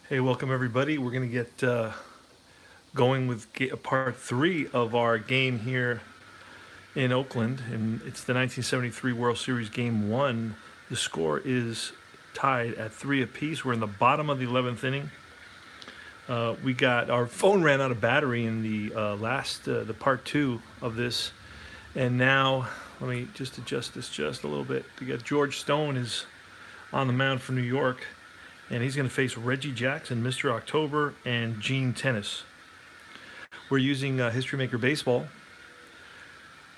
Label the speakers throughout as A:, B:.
A: Hey, welcome everybody. We're going to get going with part three of our game here in Oakland, and it's the 1973 World Series Game 1. The score is tied at 3 apiece. We're in the bottom of the 11th inning. We got our phone ran out of battery in the the part two of this, and now let me just adjust this just a little bit. We got George Stone is on the mound for New York, and he's going to face Reggie Jackson, Mr. October, and Gene Tennis. We're using History Maker Baseball,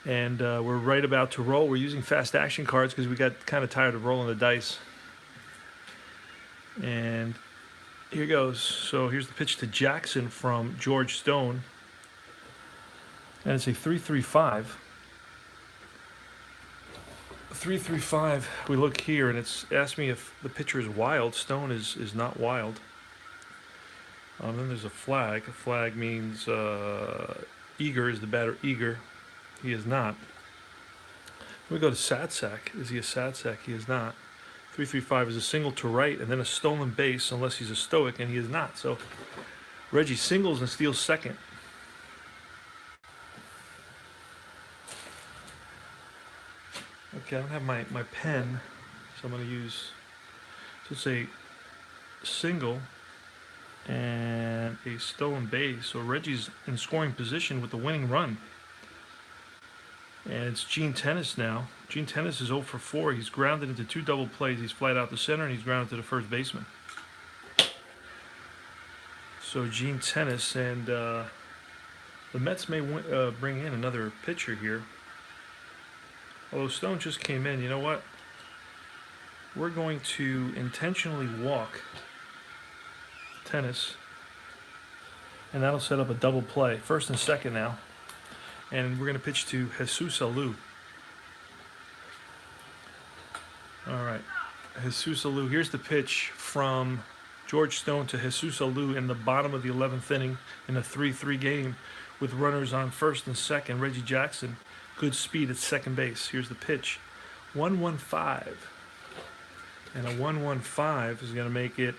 A: and we're right about to roll. We're using fast action cards because we got kind of tired of rolling the dice. And here goes. So here's the pitch to Jackson from George Stone, and it's a 3-3-5. 3-3-5. We look here, and it's asked me if the pitcher is wild. Stone is not wild. Then there's a flag. A flag means eager. Is the batter eager? He is not. We go to sad sack. Is he a sad sack? He is not. 3-3-5 is a single to right and then a stolen base unless he's a stoic, and he is not. So Reggie singles and steals second. Okay, I don't have my pen, so I'm going to use, so it's a single and a stolen base. So Reggie's in scoring position with the winning run. And it's Gene Tennis now. Gene Tennis is 0 for 4. He's grounded into 2 double plays. He's flied out the center, and he's grounded to the first baseman. So Gene Tennis, and the Mets may bring in another pitcher here. Although Stone just came in, you know what? We're going to intentionally walk Tennis, and that'll set up a double play. First and second now. And we're going to pitch to Jesus Alou. All right, Jesus Alou. Here's the pitch from George Stone to Jesus Alou in the bottom of the 11th inning in a 3-3 game with runners on first and second. Reggie Jackson, good speed at second base. Here's the pitch, 1-1-5. And a 1-1-5 is going to make it,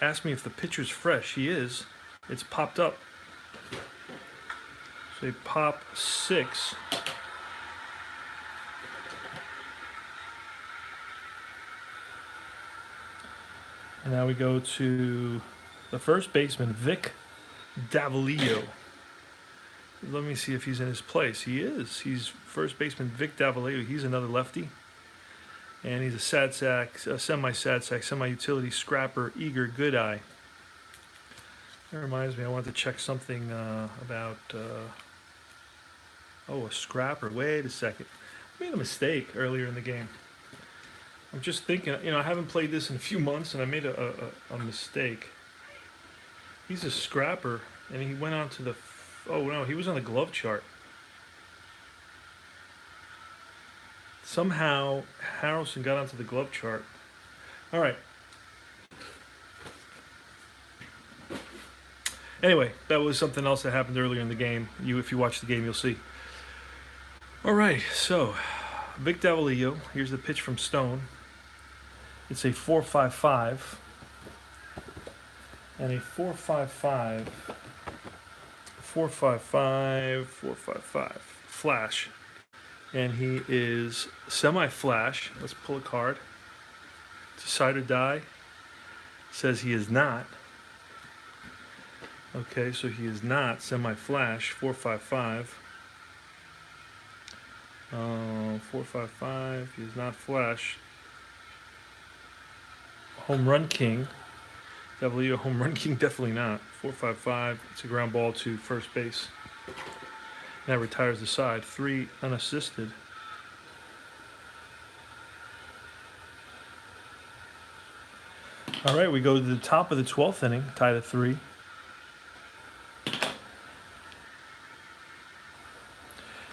A: ask me if the pitcher's fresh. He is. It's popped up. So they pop 6. And now we go to the first baseman, Vic Davalillo. Let me see if he's in his place. He is. He's first baseman Vic Davalillo. He's another lefty. And he's a sad sack, a semi-sad sack, semi-utility scrapper, eager, good eye. That reminds me, I wanted to check something about, a scrapper. Wait a second. I made a mistake earlier in the game. I'm just thinking, I haven't played this in a few months, and I made a mistake. He's a scrapper, and he went on to the, oh no, he was on the glove chart. Somehow, Harrelson got onto the glove chart. All right. Anyway, that was something else that happened earlier in the game. If you watch the game, you'll see. All right, so Vic Davalillo. Here's the pitch from Stone. It's a 4-5-5. And a 4-5-5. 4-5-5. Flash. And he is semi-flash. Let's pull a card. Decide or die. Says he is not. Okay, so he is not semi-flash. 4-5-5. 4-5-5. He is not flash. Home run king. Davalillo, home run king, definitely not. 4-5-5. It's a ground ball to first base. Now retires the side. 3 unassisted. All right, we go to the top of the 12th inning, tied at 3.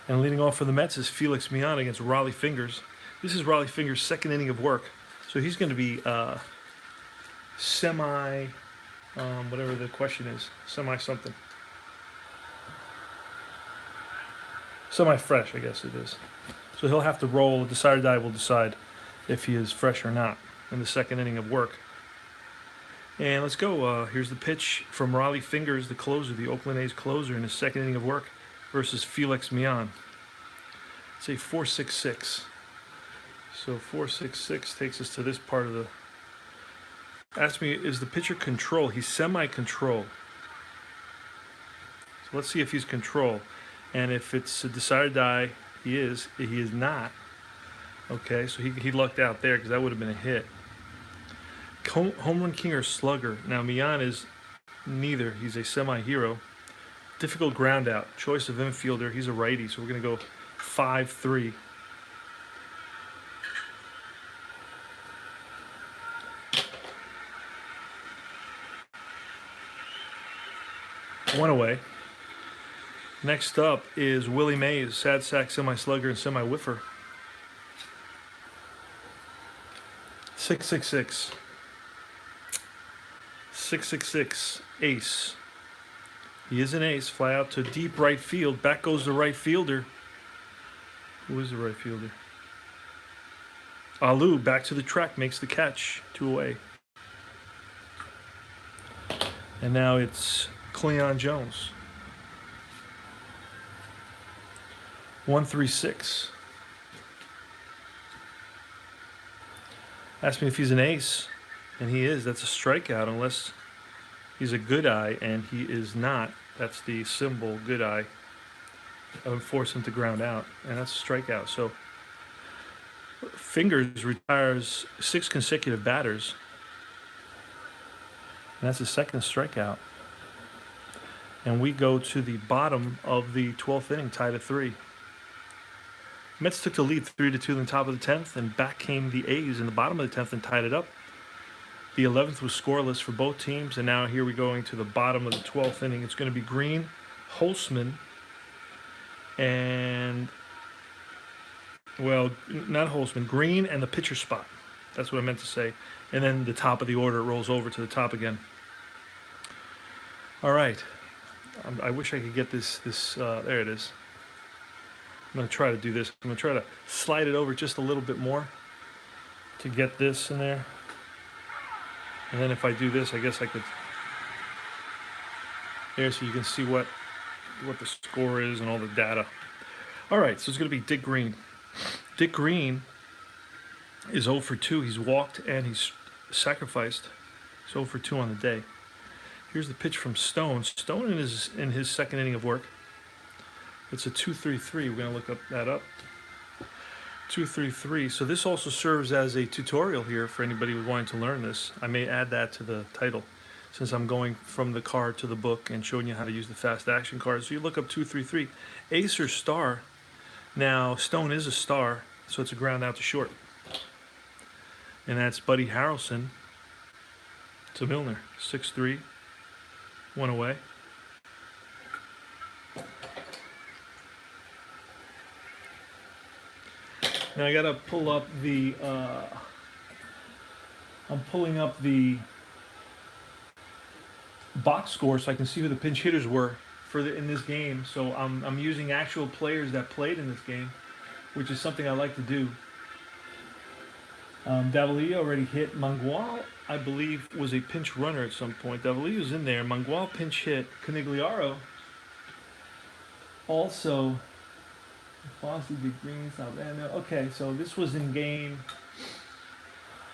A: And leading off for the Mets is Felix Mian against Raleigh Fingers. This is Raleigh Fingers' second inning of work. So he's going to be semi, whatever the question is, semi-something. Semi-fresh, I guess it is. So he'll have to roll. Decide or die will decide if he is fresh or not in the second inning of work. And let's go. Here's the pitch from Raleigh Fingers, the closer, the Oakland A's closer in his second inning of work versus Felix Mian. It's a 4.66. So 4.66 takes us to this part of the. Ask me, is the pitcher control? He's semi-control. So let's see if he's control. And if it's a decide or die, he is. He is not. Okay, so he lucked out there because that would have been a hit. Home run king or slugger. Now, Mian is neither. He's a semi-hero. Difficult ground out. Choice of infielder. He's a righty, so we're going to go 5-3. One away. Next up is Willie Mays, sad sack, semi-slugger, and semi-whiffer. 6.66. 6.66. Ace. He is an ace. Fly out to deep right field. Back goes the right fielder. Who is the right fielder? Alou back to the track, makes the catch. 2 away. And now it's Cleon Jones. 1.36. Ask me if he's an ace, and he is. That's a strikeout unless he's a good eye, and he is not. That's the symbol, good eye. I would force him to ground out, and that's a strikeout. So Fingers retires 6 consecutive batters, and that's his second strikeout. And we go to the bottom of the 12th inning, tied at 3. Mets took the lead 3-2 in the top of the 10th, and back came the A's in the bottom of the 10th and tied it up. The 11th was scoreless for both teams, and now here we're going to the bottom of the 12th inning. It's going to be Green, Holtzman, and, well, not Holtzman, Green and the pitcher spot. That's what I meant to say. And then the top of the order rolls over to the top again. All right. I wish I could get this there it is. I'm going to try to do this. I'm going to try to slide it over just a little bit more to get this in there. And then if I do this, I guess I could. There, so you can see what the score is and all the data. All right, so it's going to be Dick Green. Dick Green is 0 for 2. He's walked and he's sacrificed. He's 0 for 2 on the day. Here's the pitch from Stone. Stone in his second inning of work. It's a 2.33. We're going to look that up. 2.33. So this also serves as a tutorial here for anybody who's wanting to learn this. I may add that to the title since I'm going from the card to the book and showing you how to use the fast action card. So you look up 2.33. Ace or star. Now, Stone is a star, so it's a ground out to short. And that's Buddy Harrelson to Milner. 6-3. 1 away. Now I gotta pull up the. I'm pulling up the box score so I can see who the pinch hitters were in this game. So I'm using actual players that played in this game, which is something I like to do. Davalillo already hit. Mangual, I believe, was a pinch runner at some point. Davalillo's in there. Mangual pinch hit. Canigliaro also. Fossey did Green, South End. Okay, so this was in game.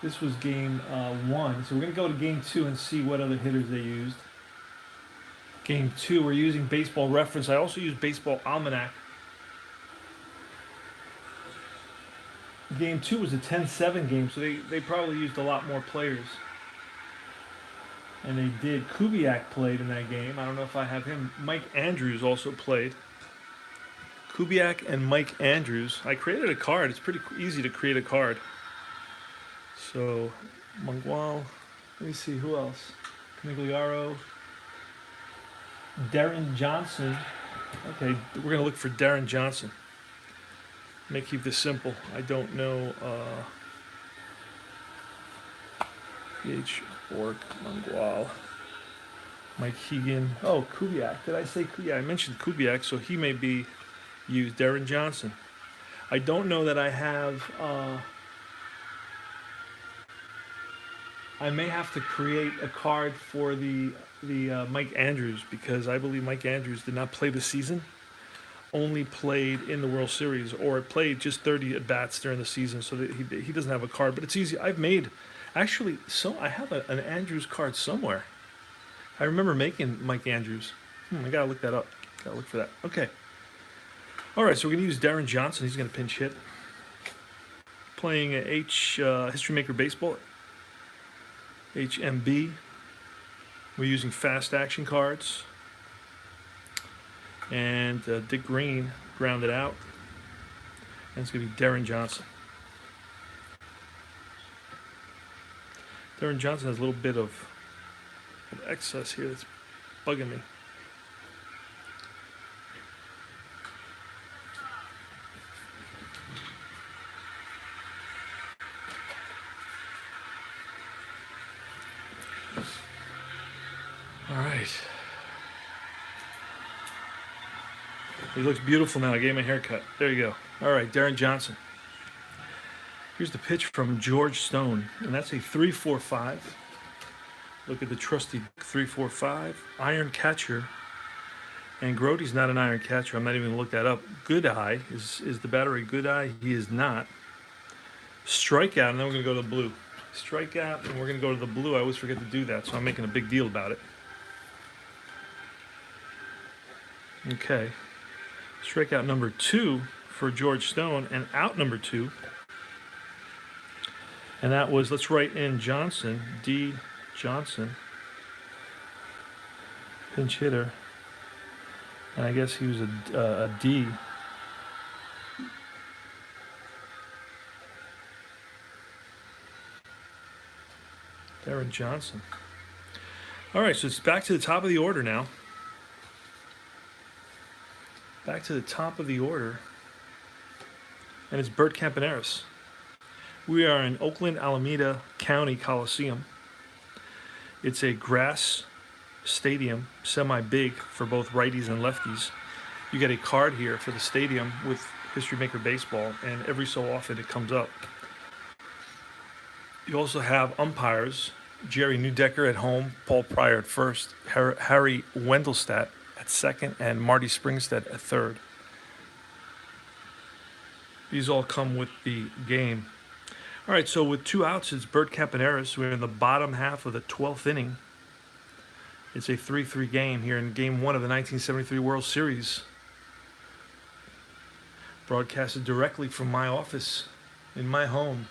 A: This was game 1. So we're gonna go to game 2 and see what other hitters they used. Game 2, we're using Baseball Reference. I also use Baseball Almanac. Game 2 was a 10-7 game, so they probably used a lot more players. And they did. Kubiak played in that game. I don't know if I have him. Mike Andrews also played. Kubiak and Mike Andrews. I created a card. It's pretty easy to create a card. So, Mangual. Let me see, who else? Canigliaro. Darren Johnson. Okay, we're going to look for Darren Johnson. May keep this simple. I don't know. H. Ork, Mangual. Mike Hegan. Oh, Kubiak. Did I say Kubiak? I mentioned Kubiak, so he may be used. Darren Johnson. I don't know that I have I may have to create a card for the Mike Andrews, because I believe Mike Andrews did not play the season, only played in the World Series, or played just 30 at bats during the season, so that he doesn't have a card. But it's easy. I've made, actually, so I have an Andrews card somewhere. I remember making Mike Andrews. I gotta look that up. Gotta look for that. Okay. All right, so we're gonna use Darren Johnson. He's gonna pinch hit. Playing History Maker Baseball, HMB. We're using fast action cards. And Dick Green grounded out. And it's going to be Darren Johnson. Darren Johnson has a little bit of excess here that's bugging me. All right. He looks beautiful now. I gave him a haircut. There you go. All right, Darren Johnson. Here's the pitch from George Stone, and that's a 3-4-5. Look at the trusty 3-4-5. Iron catcher. And Grody's not an iron catcher. I'm not even going to look that up. Good Eye. Is the batter a good eye? He is not. Strikeout, and then we're going to go to the blue. Strikeout, and we're going to go to the blue. I always forget to do that, so I'm making a big deal about it. Okay. Strikeout number 2 for George Stone, and out number 2. And that was, let's write in Johnson, D. Johnson, pinch hitter. And I guess he was a D. Darren Johnson. All right, so it's back to the top of the order now. Back to the top of the order. And it's Bert Campaneris. We are in Oakland, Alameda County Coliseum. It's a grass stadium, semi-big for both righties and lefties. You get a card here for the stadium with History Maker Baseball, and every so often it comes up. You also have umpires, Jerry Neudecker at home, Paul Pryor at first, Harry Wendelstadt at second, and Marty Springstead at third. These all come with the game. All right, so with 2 outs, it's Bert Campaneris. We're in the bottom half of the 12th inning. It's a 3-3 game here in Game 1 of the 1973 World Series. Broadcasted directly from my office in my home,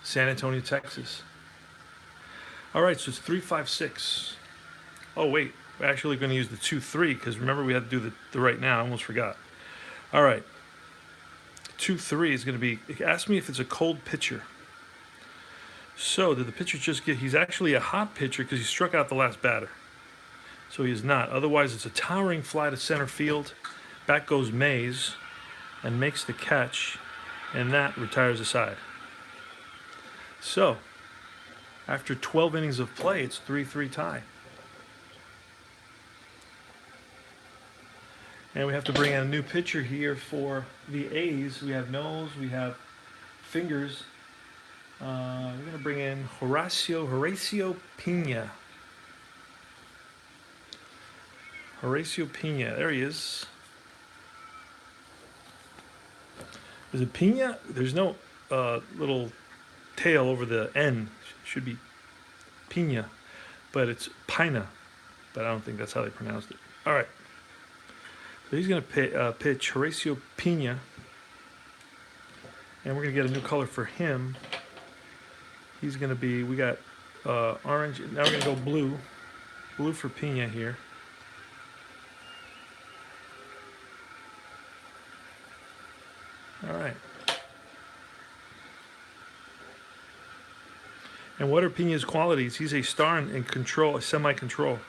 A: San Antonio, Texas. All right, so it's 3-5-6. Oh, wait. We're actually going to use the 2-3 because remember we had to do the right now. I almost forgot. All right. 2-3 is going to be, ask me if it's a cold pitcher. So did the pitcher just get, he's actually a hot pitcher because he struck out the last batter. So he is not. Otherwise, it's a towering fly to center field. Back goes Mays and makes the catch, and that retires the side. So after 12 innings of play, it's 3-3 tie. And we have to bring in a new pitcher here for the A's. We have nose, we have fingers. We're going to bring in Horacio Pena. Horacio Pena, there he is. Is it Pena? There's no little tail over the N. Should be Pena, but it's Pina. But I don't think that's how they pronounced it. All right. So he's going to pitch Horacio Pena, and we're going to get a new color for him. He's going to be, we got orange, now we're going to go blue. Blue for Pena here. All right. And what are Pena's qualities? He's a star in control, a semi-control.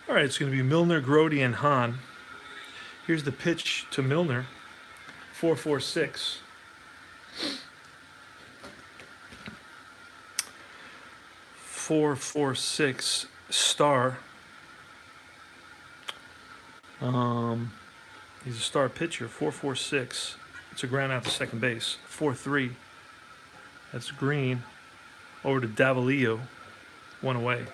A: All right, it's going to be Milner, Grody, and Hahn. Here's the pitch to Milner, 4-4-6. Star. He's a star pitcher, 4-4-6. It's a ground out to second base. 4-3. That's Green. Over to Davalillo. 1 away.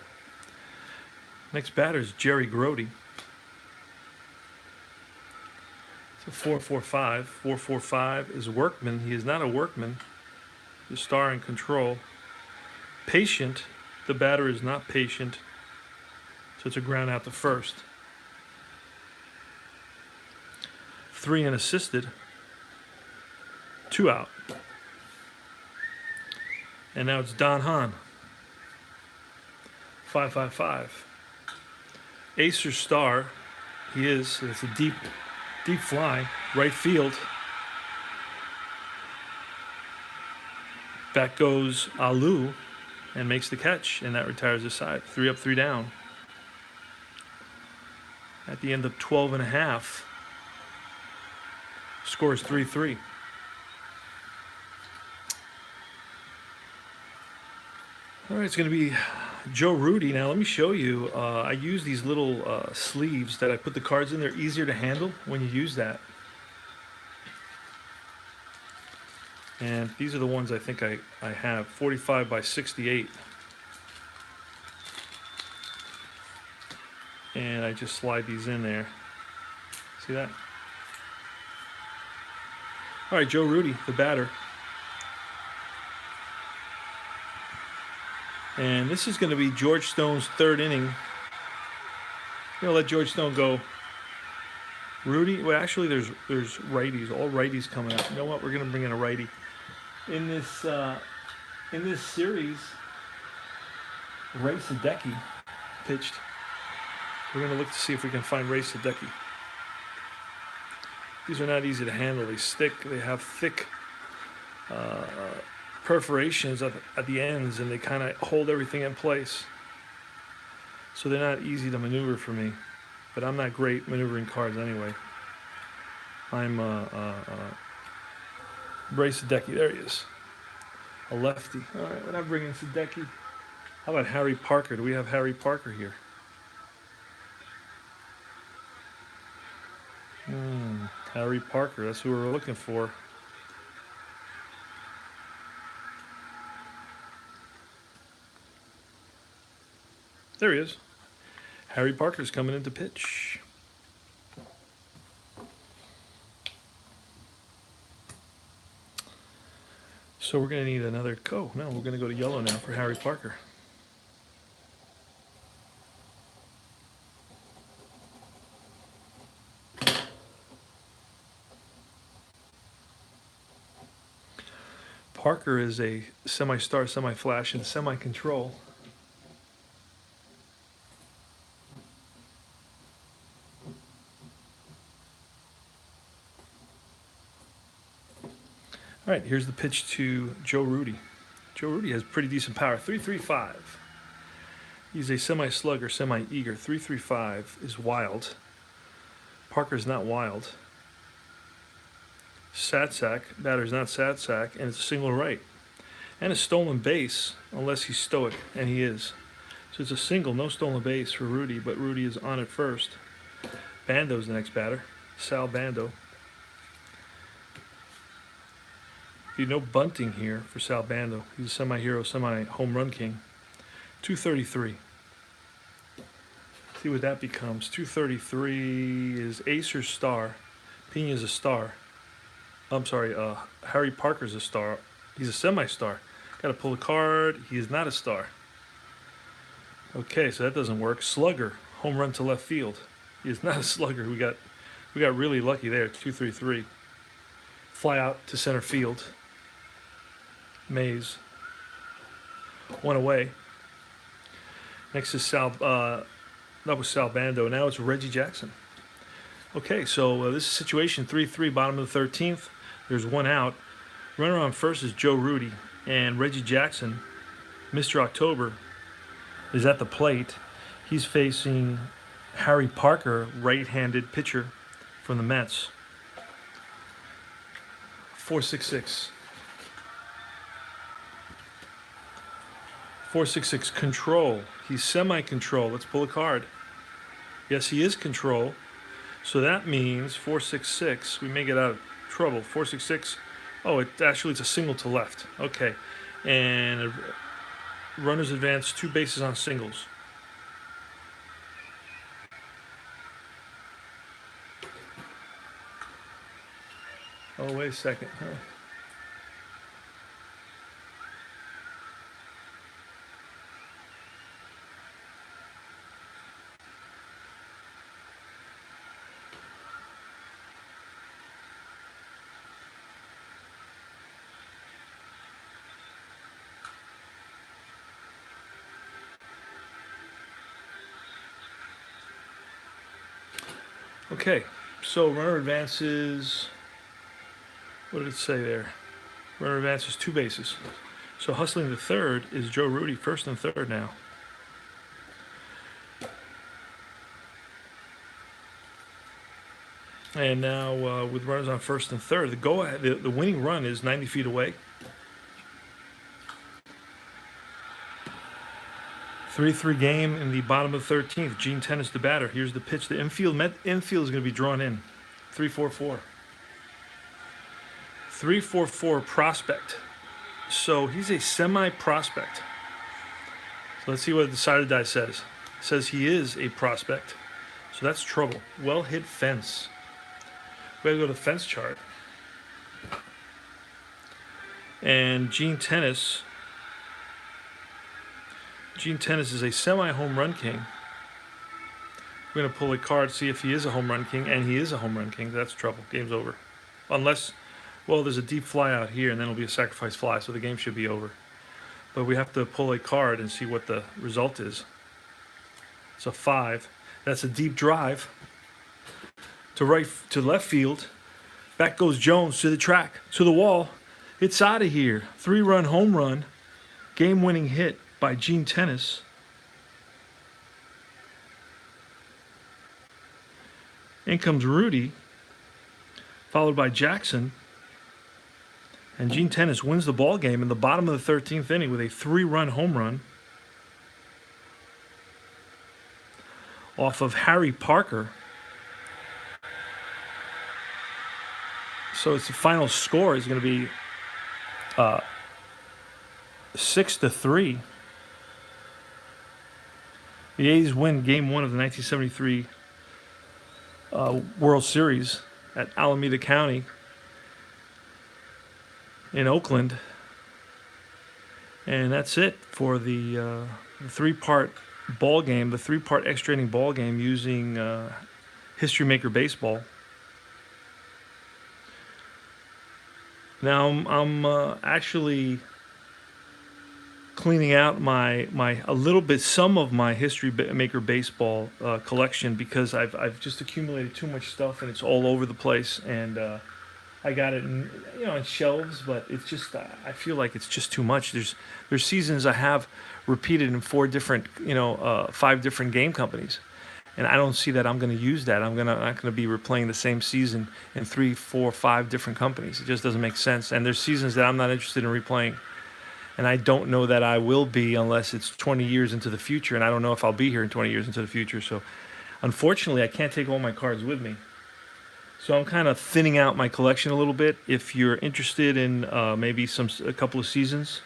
A: Next batter is Jerry Grody. It's a 4-4-5. 4-4-5 is Workman. He is not a workman. The star in control. Patient. The batter is not patient. So it's a ground out to first. 3 unassisted. 2 out. And now it's Don Hahn. 5-5-5. Acer star. He is. It's a deep fly. Right field. Back goes Alu and makes the catch, and that retires the side. 3 up, 3 down. At the end of 12 and a half, score is 3-3. All right, it's going to be Joe Rudi. Now, let me show you. I use these little sleeves that I put the cards in. They're easier to handle when you use that. And these are the ones I think I have. 45 by 68. And I just slide these in there. See that? All right, Joe Rudi, the batter. And this is going to be George Stone's 3rd inning. I'm going to let George Stone go. Rudi, well, actually, there's righties, all righties coming out. You know what? We're going to bring in a righty. In this series, Ray Sadecki pitched. We're going to look to see if we can find Ray Sadecki. These are not easy to handle. They stick. They have thick perforations at the ends, and they kind of hold everything in place. So they're not easy to maneuver for me. But I'm not great maneuvering cards anyway. I'm Ray Sadecki. There he is. A lefty. All right, we're not bringing Sadecki. How about Harry Parker? Do we have Harry Parker here? Harry Parker. That's who we're looking for. There he is. Harry Parker's coming in to pitch. So we're going to need another no, we're going to go to yellow now for Harry Parker. Parker is a semi-star, semi-flash, and semi-control. All right, here's the pitch to Joe Rudi. Joe Rudi has pretty decent power. 3.35. He's a semi-slugger, semi-eager. 3.35 is wild. Parker's not wild. Satsack, batter's not Satsack, and it's a single right. And a stolen base, unless he's stoic, and he is. So it's a single, no stolen base for Rudi, but Rudi is on at first. Bando's the next batter, Sal Bando. No bunting here for Sal Bando. He's a semi-hero, semi-home run king. 233. See what that becomes. 233 is Acer star. Pena's a star. I'm sorry, Harry Parker's a star. He's a semi-star. Got to pull a card. He is not a star. Okay, so that doesn't work. Slugger, home run to left field. He is not a slugger. We got really lucky there. 233. Fly out to center field. Mays. 1 away. Next is that was Sal Bando. Now it's Reggie Jackson. Okay, so this is situation 3-3, bottom of the 13th. There's 1 out. Runner on first is Joe Rudi, and Reggie Jackson, Mr. October, is at the plate. He's facing Harry Parker, right-handed pitcher from the Mets. 4.66. 4.66, control. He's semi-control. Let's pull a card. Yes, he is control. So that means 4.66. We may get out of trouble. 466. Oh, it's a single to left. Okay. And runners advance 2 bases on singles. Oh, wait a second. Huh. Okay, so runner advances. What did it say there? Runner advances 2 bases. So hustling the third is Joe Rudy, first and third now. And now with runners on first and third, the winning run is 90 feet away. 3-3 game in the bottom of the 13th. Gene Tennis, the batter. Here's the pitch. The infield is going to be drawn in. 3-4-4. 3-4-4 prospect. So he's a semi-prospect. So let's see what the side of the die says. It says he is a prospect. So that's trouble. Well hit fence. We gotta go to the fence chart. And Gene Tennis is a semi-home run king. We're going to pull a card, see if he is a home run king, and he is a home run king. That's trouble. Game's over. Unless, well, there's a deep fly out here, and then it'll be a sacrifice fly, so the game should be over. But we have to pull a card and see what the result is. It's a 5. That's a deep drive to left field. Back goes Jones to the track, to the wall. It's out of here. 3-run home run. Game-winning hit by Gene Tennis. In comes Rudy, followed by Jackson. And Gene Tennis wins the ball game in the bottom of the 13th inning with a 3-run home run off of Harry Parker. So its the final score is going to be 6-3. The A's win Game 1 of the 1973 World Series at Alameda County in Oakland. And that's it for the 3-part ball game, the 3-part extra inning ball game using History Maker Baseball. Now I'm actually cleaning out some of my History Maker Baseball collection because I've just accumulated too much stuff and it's all over the place, and I got it in shelves, but it's just I feel like it's just too much. There's seasons I have repeated in 5 different game companies, and I don't see that I'm going to use that. I'm not going to be replaying the same season in 3, 4, 5 different companies. It just doesn't make sense. And there's seasons that I'm not interested in replaying. And I don't know that I will be unless it's 20 years into the future. And I don't know if I'll be here in 20 years into the future. So unfortunately, I can't take all my cards with me. So I'm kind of thinning out my collection a little bit. If you're interested in maybe a couple of seasons,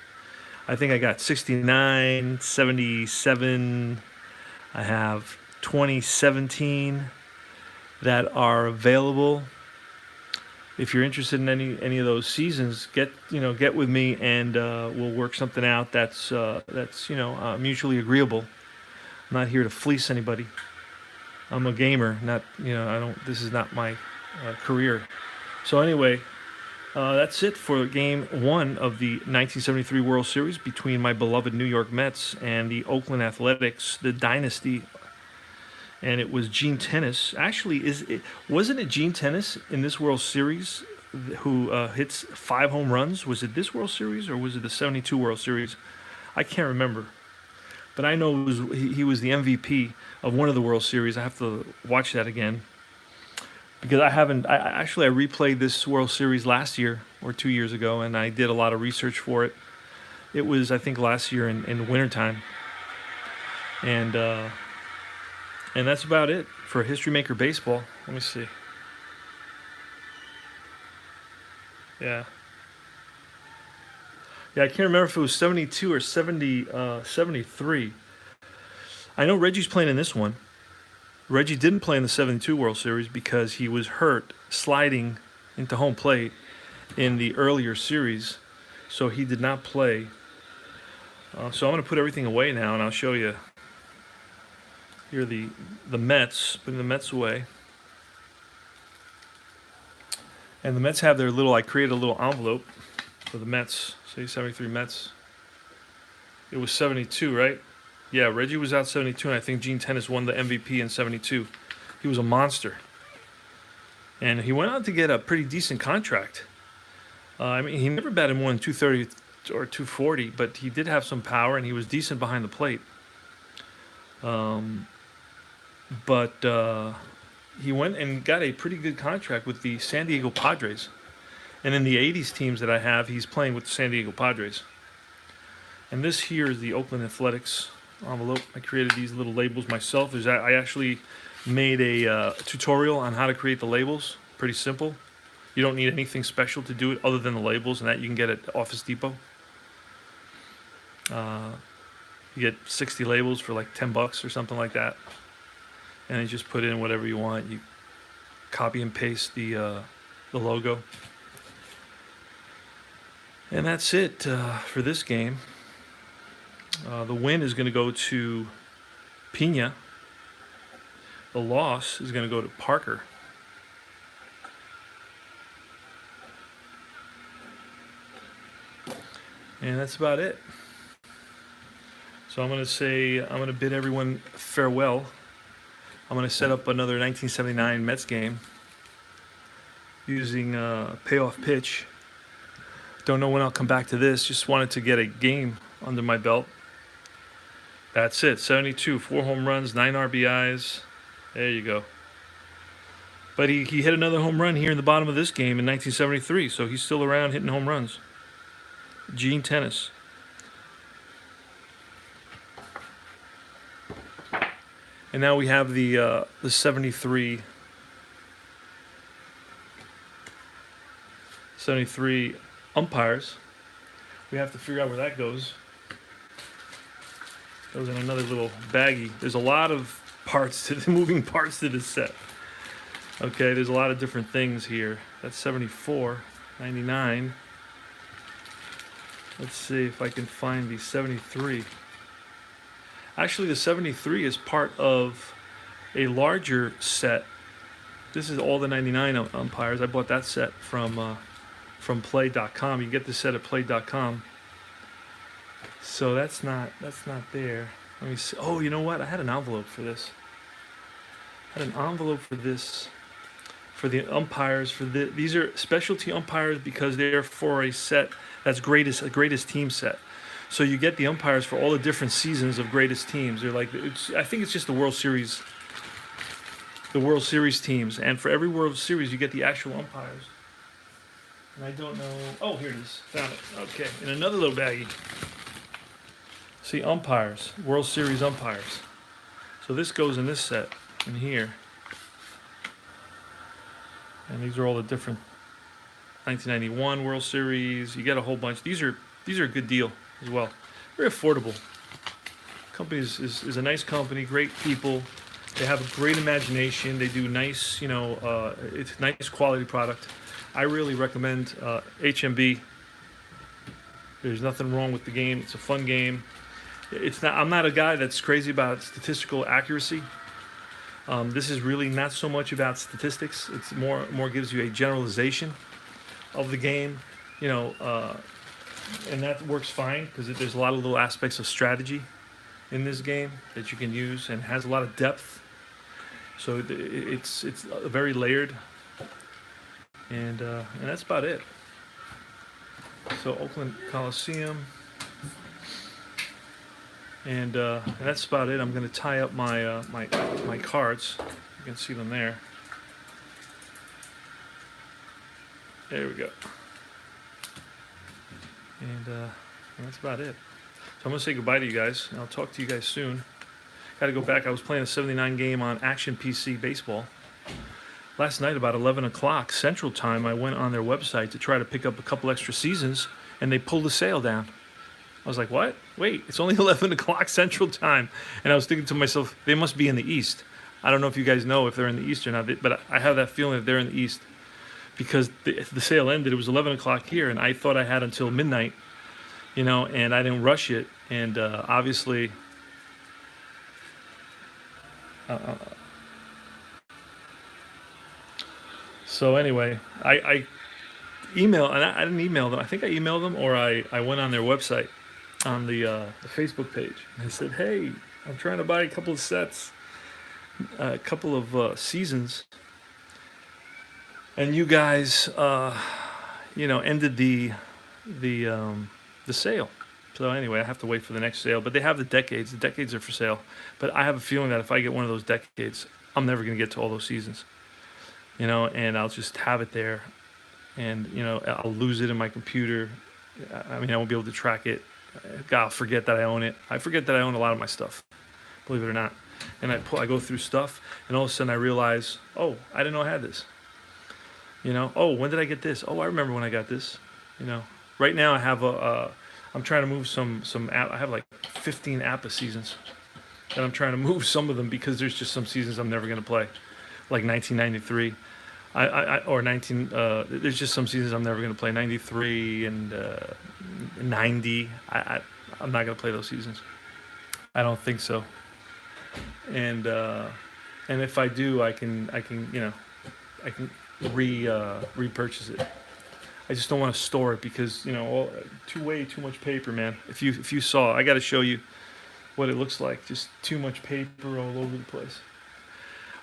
A: I think I got 69, 77. I have 2017 that are available. If you're interested in any of those seasons, get with me and we'll work something out that's mutually agreeable. I'm not here to fleece anybody. I'm a gamer, not this is not my career. So anyway, that's it for Game 1 of the 1973 World Series between my beloved New York Mets and the Oakland Athletics, the dynasty. And it was Gene Tennis. Actually, wasn't it Gene Tennis in this World Series who hits 5 home runs? Was it this World Series or was it the 72 World Series? I can't remember. But I know he was the MVP of one of the World Series. I have to watch that again. Because I replayed this World Series last year or 2 years ago, and I did a lot of research for it. It was, I think, last year in wintertime. And that's about it for History Maker Baseball. Let me see. Yeah. Yeah, I can't remember if it was 72 or 73. I know Reggie's playing in this one. Reggie didn't play in the 72 World Series because he was hurt sliding into home plate in the earlier series. So he did not play. So I'm going to put everything away now, and I'll show you. Here are the Mets, putting the Mets away. And the Mets have their little, I created a little envelope for the Mets. Say 73 Mets. It was 72, right? Yeah, Reggie was out 72, and I think Gene Tennis won the MVP in 72. He was a monster. And he went on to get a pretty decent contract. I mean, he never batted more than 230 or 240, but he did have some power, and he was decent behind the plate. But he went and got a pretty good contract with the San Diego Padres. And in the 80s teams that I have, he's playing with the San Diego Padres. And this here is the Oakland Athletics envelope. I created these little labels myself. I actually made a tutorial on how to create the labels. Pretty simple. You don't need anything special to do it other than the labels, and that you can get at Office Depot. You get 60 labels for like $10 or something like that. And you just put in whatever you want. You copy and paste the logo. And that's it for this game. The win is going to go to Pina. The loss is going to go to Parker. And that's about it. So I'm going to bid everyone farewell. I'm going to set up another 1979 Mets game using payoff pitch. Don't know when I'll come back to this. Just wanted to get a game under my belt. That's it. 72, 4 home runs, 9 RBIs. There you go. But he hit another home run here in the bottom of this game in 1973, so he's still around hitting home runs. Gene Tennis. And now we have the 73 umpires. We have to figure out where that goes. Goes in another little baggie. There's a lot of parts to the moving parts to this set. Okay, there's a lot of different things here. That's 74, 99. Let's see if I can find the 73. Actually, the 73 is part of a larger set. This is all the 99 umpires. I bought that set from play.com. You get this set at play.com. So that's not there. Let me see. Oh, you know what? I had an envelope for this. I had an envelope for this, for the umpires. These are specialty umpires because they're for a set that's a greatest team set. So you get the umpires for all the different seasons of greatest teams. They're like, I think it's just the World Series teams, and for every World Series you get the actual umpires. And I don't know. Oh, here it is. Found it. Okay, in another little baggie. See, umpires, World Series umpires. So this goes in this set, in here. And these are all the different 1991 World Series. You get a whole bunch. These are a good deal as well. Very affordable. Company is a nice company, great people. They have a great imagination. They do nice, it's a nice quality product. I really recommend HMB. There's nothing wrong with the game. It's a fun game. I'm not a guy that's crazy about statistical accuracy. This is really not so much about statistics. It's more gives you a generalization of the game, and that works fine because there's a lot of little aspects of strategy in this game that you can use and has a lot of depth. So it's very layered, and that's about it. So Oakland Coliseum. And that's about it. I'm going to tie up my my cards. You can see them there. There we go. And that's about it. So I'm going to say goodbye to you guys. And I'll talk to you guys soon. Got to go back. I was playing a 79 game on Action PC Baseball. last night about 11 o'clock Central Time, I went on their website to try to pick up a couple extra seasons, and they pulled the sale down. I was like, what? Wait, it's only 11 o'clock Central Time. And I was thinking to myself, they must be in the East. I don't know if you guys know if they're in the East or not, but I have that feeling that they're in the East because the sale ended. It was 11 o'clock here, and I thought I had until midnight, and I didn't rush it. And obviously, so anyway, I email, and I didn't email them. I think I emailed them, or I went on their website on the Facebook page. And I said, hey, I'm trying to buy a couple of sets, a couple of seasons, and you guys, ended the sale. So anyway, I have to wait for the next sale. But they have the decades. The decades are for sale. But I have a feeling that if I get one of those decades, I'm never going to get to all those seasons. And I'll just have it there, and I'll lose it in my computer. I mean, I won't be able to track it. God, I'll forget that I own it. I forget that I own a lot of my stuff, believe it or not. And I go through stuff, and all of a sudden I realize, oh, I didn't know I had this. Oh, when did I get this? Oh, I remember when I got this. Right now I have I'm trying to move some I have like 15 APA seasons, and I'm trying to move some of them because there's just some seasons I'm never going to play, like 1993. Or 19. There's just some seasons I'm never going to play. 93 and 90. I'm not going to play those seasons. I don't think so. And if I do, I can repurchase it. I just don't want to store it because way too much paper, man. If you saw, I got to show you what it looks like. Just too much paper all over the place.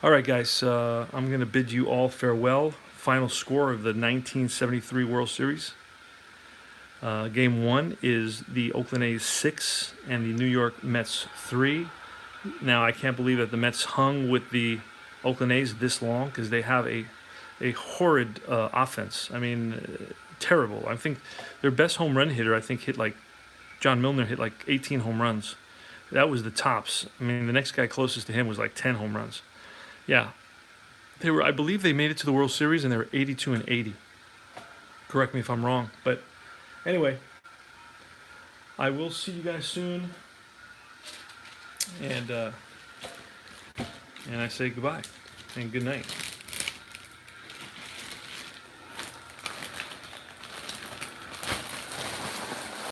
A: All right, guys, I'm going to bid you all farewell. Final score of the 1973 World Series. Game 1 is the Oakland A's 6 and the New York Mets 3. Now, I can't believe that the Mets hung with the Oakland A's this long because they have a horrid offense. I mean, terrible. I think their best home run hitter, John Milner hit like 18 home runs. That was the tops. I mean, the next guy closest to him was like 10 home runs. Yeah, I believe they made it to the World Series, and they were 82 and 80. Correct me if I'm wrong, but anyway, I will see you guys soon, and I say goodbye and good night.